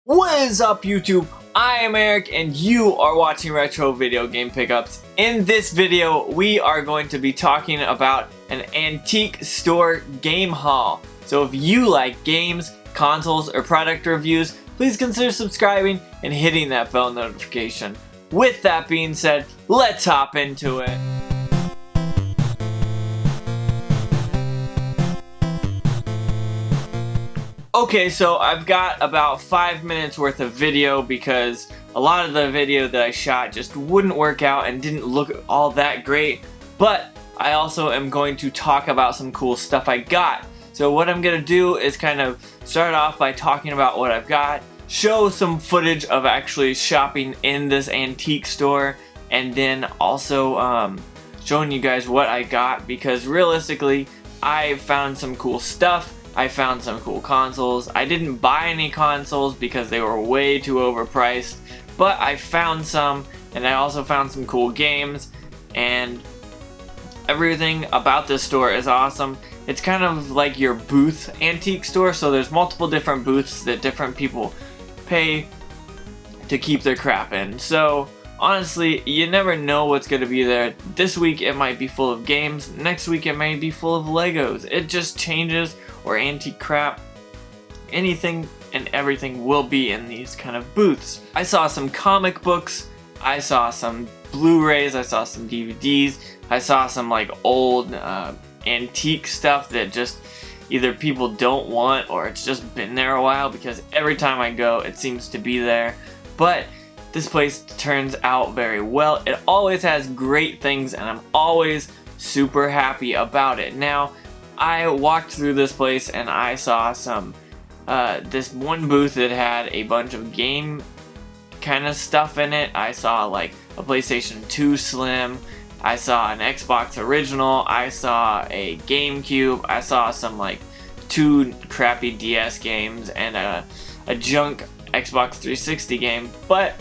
What is up, YouTube? I am Eric and you are watching Retro Video Game Pickups. In this video, we are going to be talking about an antique store game haul. So if you like games, consoles, or product reviews, please consider subscribing and hitting that bell notification. With that being said, let's hop into it. Okay, so I've got about 5 minutes worth of video because a lot of the video that I shot just wouldn't work out and didn't look all that great, but I also am going to talk about some cool stuff I got. So what I'm going to do is kind of start off by talking about what I've got, show some footage of actually shopping in this antique store, and then also showing you guys what I got, because realistically I found some cool stuff. I found some cool consoles. I didn't buy any consoles because they were way too overpriced, but I found some, and I also found some cool games, and everything about this store is awesome. It's kind of like your booth antique store, so there's multiple different booths that different people pay to keep their crap in. So honestly, you never know what's going to be there. This week it might be full of games, next week it may be full of Legos. It just changes, or antique crap. Anything and everything will be in these kind of booths. I saw some comic books, I saw some Blu-rays, I saw some DVDs, I saw some like old antique stuff that just either people don't want or it's just been there a while, because every time I go it seems to be there. But this place turns out very well. It always has great things and I'm always super happy about it. Now, I walked through this place and I saw some, this one booth that had a bunch of game kind of stuff in it. I saw like a PlayStation 2 Slim, I saw an Xbox original, I saw a GameCube, I saw some like 2 crappy DS games and a junk Xbox 360 game. But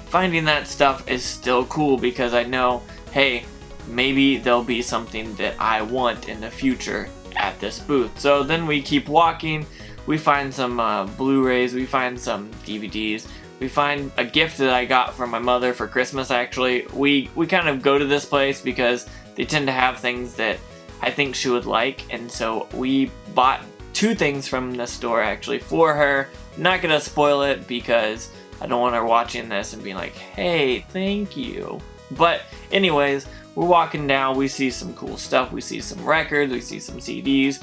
finding that stuff is still cool because I know, hey, maybe there'll be something that I want in the future at this booth. So then we keep walking, we find some Blu-rays, we find some DVDs, we find a gift that I got from my mother for Christmas actually. We kind of go to this place because they tend to have things that I think she would like, and so we bought 2 things from the store actually for her. I'm not gonna spoil it because I don't want her watching this and being like, hey, thank you. But anyways, we're walking down, we see some cool stuff, we see some records, we see some CDs,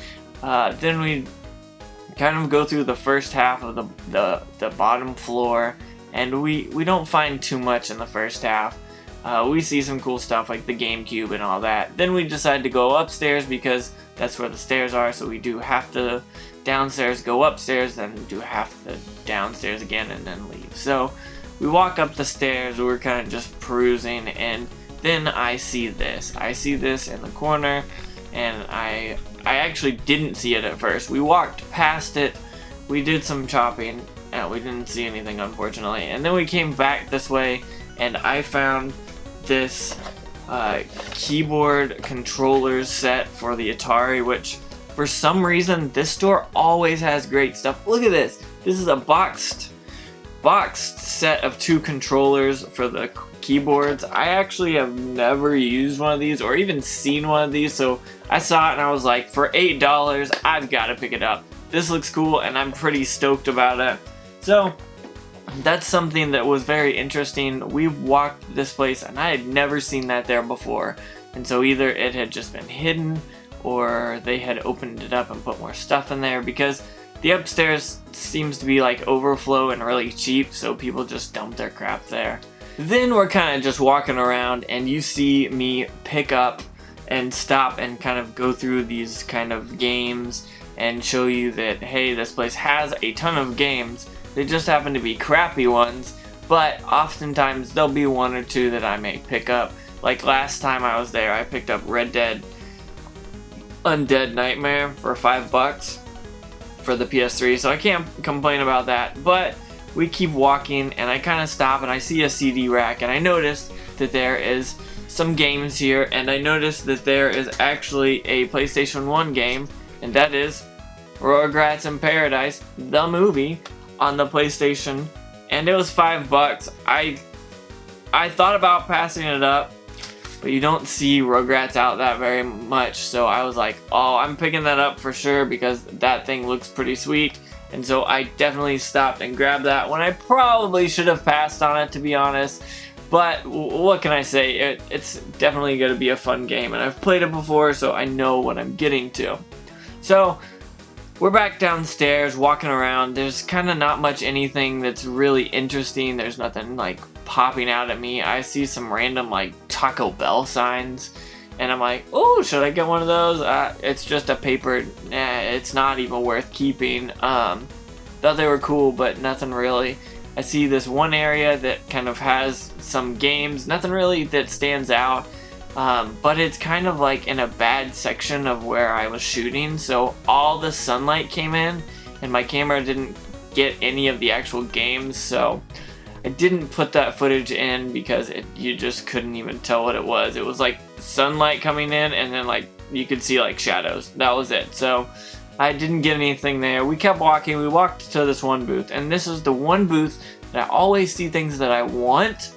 then we kind of go through the first half of the bottom floor, and we don't find too much in the first half. We see some cool stuff like the GameCube and all that. Then we decide to go upstairs because that's where the stairs are, so we do have to downstairs, go upstairs, then do half the downstairs again and then leave. So we walk up the stairs, we're kind of just perusing, and then I see this. I see this in the corner, and I actually didn't see it at first. We walked past it, we did some shopping, and we didn't see anything unfortunately. And then we came back this way, and I found this keyboard controllers set for the Atari, which for some reason this store always has great stuff. Look at this. This is a boxed set of 2 controllers for the keyboards. I actually have never used one of these or even seen one of these, so I saw it and I was like, for $8 I've got to pick it up. This looks cool and I'm pretty stoked about it. So that's something that was very interesting. We've walked this place and I had never seen that there before, and so either it had just been hidden or they had opened it up and put more stuff in there, because the upstairs seems to be like overflow and really cheap, so people just dump their crap there. Then we're kind of just walking around and you see me pick up and stop and kind of go through these kind of games and show you that, hey, this place has a ton of games. They just happen to be crappy ones, but oftentimes there'll be 1 or 2 that I may pick up. Like last time I was there, I picked up Red Dead Undead Nightmare for $5 for the PS3, so I can't complain about that. But we keep walking and I kind of stop and I see a CD rack, and I noticed that there is some games here, and I noticed that there is actually a PlayStation 1 game, and that is Rugrats in Paradise, the movie. on the PlayStation, and it was $5. I thought about passing it up, but you don't see Rugrats out that very much, so I was like, oh, I'm picking that up for sure because that thing looks pretty sweet. And so I definitely stopped and grabbed that when I probably should have passed on it, to be honest. But what can I say? It's definitely going to be a fun game, and I've played it before, so I know what I'm getting to. So we're back downstairs walking around. There's kind of not much anything that's really interesting. There's nothing like popping out at me. I see some random like Taco Bell signs, and I'm like, oh, should I get one of those? It's just a paper. It's not even worth keeping. Thought they were cool, but nothing really. I see this one area that kind of has some games. Nothing really that stands out. But it's kind of like in a bad section of where I was shooting, so all the sunlight came in and my camera didn't get any of the actual games, so I didn't put that footage in because you just couldn't even tell what it was. It was like sunlight coming in and then like you could see like shadows. That was it. So I didn't get anything there. We kept walking. We walked to this one booth, and this is the one booth that I always see things that I want,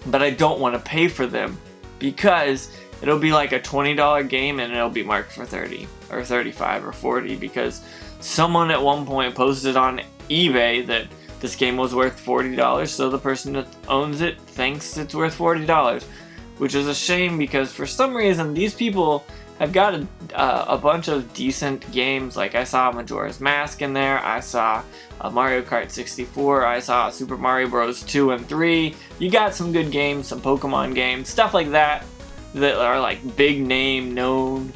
but I don't want to pay for them, because it'll be like a $20 game and it'll be marked for 30 or 35 or 40 because someone at one point posted on eBay that this game was worth $40, so the person that owns it thinks it's worth $40, which is a shame because for some reason these people have got a bunch of decent games. Like I saw Majora's Mask in there, I saw Mario Kart 64, I saw Super Mario Bros. 2 and 3. You got some good games, some Pokemon games, stuff like that are like big name known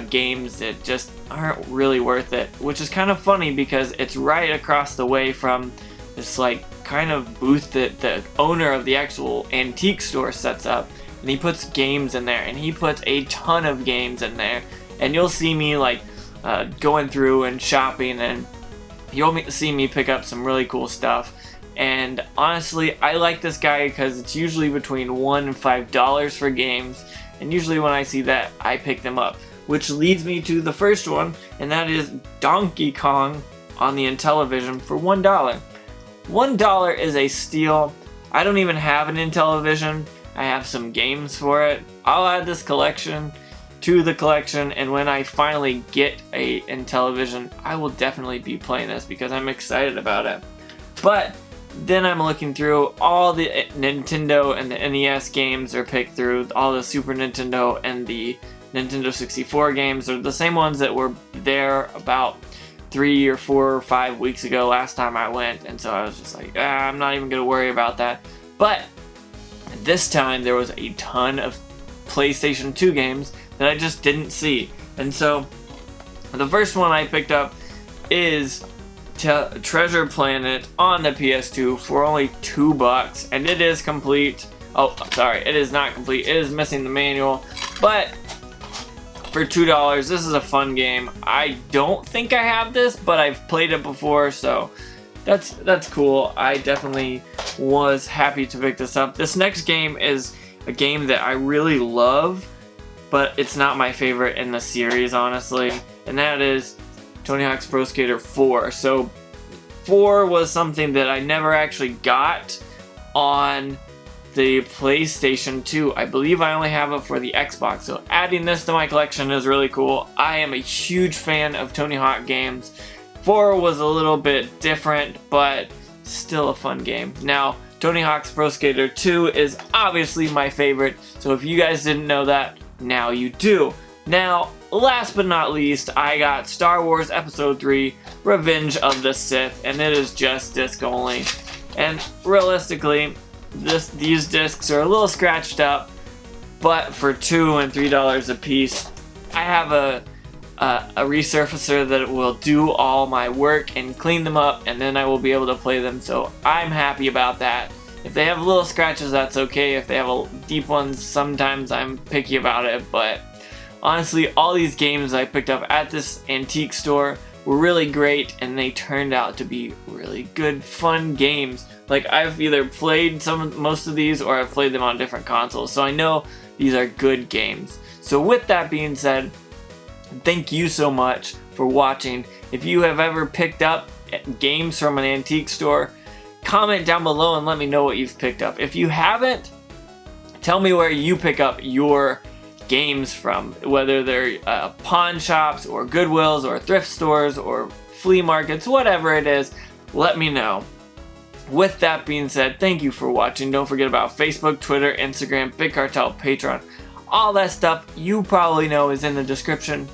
games that just aren't really worth it, which is kind of funny because it's right across the way from this like kind of booth that the owner of the actual antique store sets up, and he puts games in there, and he puts a ton of games in there, and you'll see me like going through and shopping, and you'll see me pick up some really cool stuff. And honestly, I like this guy because it's usually between $1 and $5 for games, and usually when I see that, I pick them up. Which leads me to the first one, and that is Donkey Kong on the Intellivision for $1. $1 is a steal. I don't even have an Intellivision. I have some games for it. I'll add this collection to the collection, and when I finally get a Intellivision, I will definitely be playing this because I'm excited about it. But then I'm looking through all the Nintendo and the NES games are picked through, all the Super Nintendo and the Nintendo 64 games are the same ones that were there about 3 or 4 or 5 weeks ago last time I went, and so I was just like, I'm not even gonna worry about that. But this time there was a ton of PlayStation 2 games that I just didn't see, and so the first one I picked up is Treasure Planet on the PS2 for only $2, and it is complete. Oh, sorry, it is not complete. It is missing the manual, but for $2, this is a fun game. I don't think I have this, but I've played it before, so that's cool. I definitely was happy to pick this up. This next game is a game that I really love, but it's not my favorite in the series, honestly, and that is Tony Hawk's Pro Skater 4. So 4 was something that I never actually got on the PlayStation 2. I believe I only have it for the Xbox, so adding this to my collection is really cool. I am a huge fan of Tony Hawk games. 4 was a little bit different, but still a fun game. Now, Tony Hawk's Pro Skater 2 is obviously my favorite, so if you guys didn't know that, now you do. Now, last but not least, I got Star Wars Episode 3, Revenge of the Sith, and it is just disc only. And realistically, these discs are a little scratched up, but for $2 and $3 a piece, I have a resurfacer that will do all my work and clean them up, and then I will be able to play them, so I'm happy about that. If they have little scratches, that's okay. If they have deep ones, sometimes I'm picky about it, but honestly, all these games I picked up at this antique store were really great, and they turned out to be really good, fun games. Like, I've either played most of these or I've played them on different consoles, so I know these are good games. So with that being said, thank you so much for watching. If you have ever picked up games from an antique store, comment down below and let me know what you've picked up. If you haven't, tell me where you pick up your games from, whether they're pawn shops or Goodwills or thrift stores or flea markets, whatever it is, let me know. With that being said, thank you for watching. Don't forget about Facebook, Twitter, Instagram, Big Cartel, Patreon. All that stuff you probably know is in the description.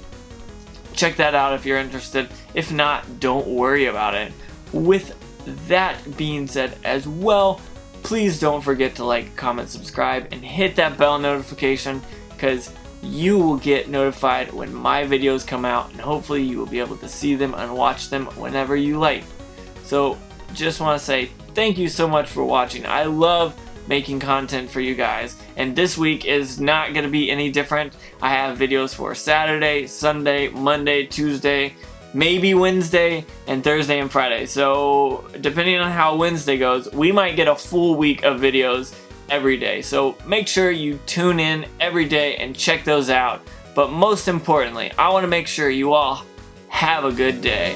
Check that out if you're interested. If not, don't worry about it. With that being said as well, please don't forget to like, comment, subscribe, and hit that bell notification, because you will get notified when my videos come out, and hopefully you will be able to see them and watch them whenever you like. So just want to say thank you so much for watching. I love making content for you guys, and this week is not going to be any different. I have videos for Saturday, Sunday, Monday, Tuesday, maybe Wednesday, and Thursday and Friday. So depending on how Wednesday goes, we might get a full week of videos every day. So make sure you tune in every day and check those out. But most importantly, I want to make sure you all have a good day.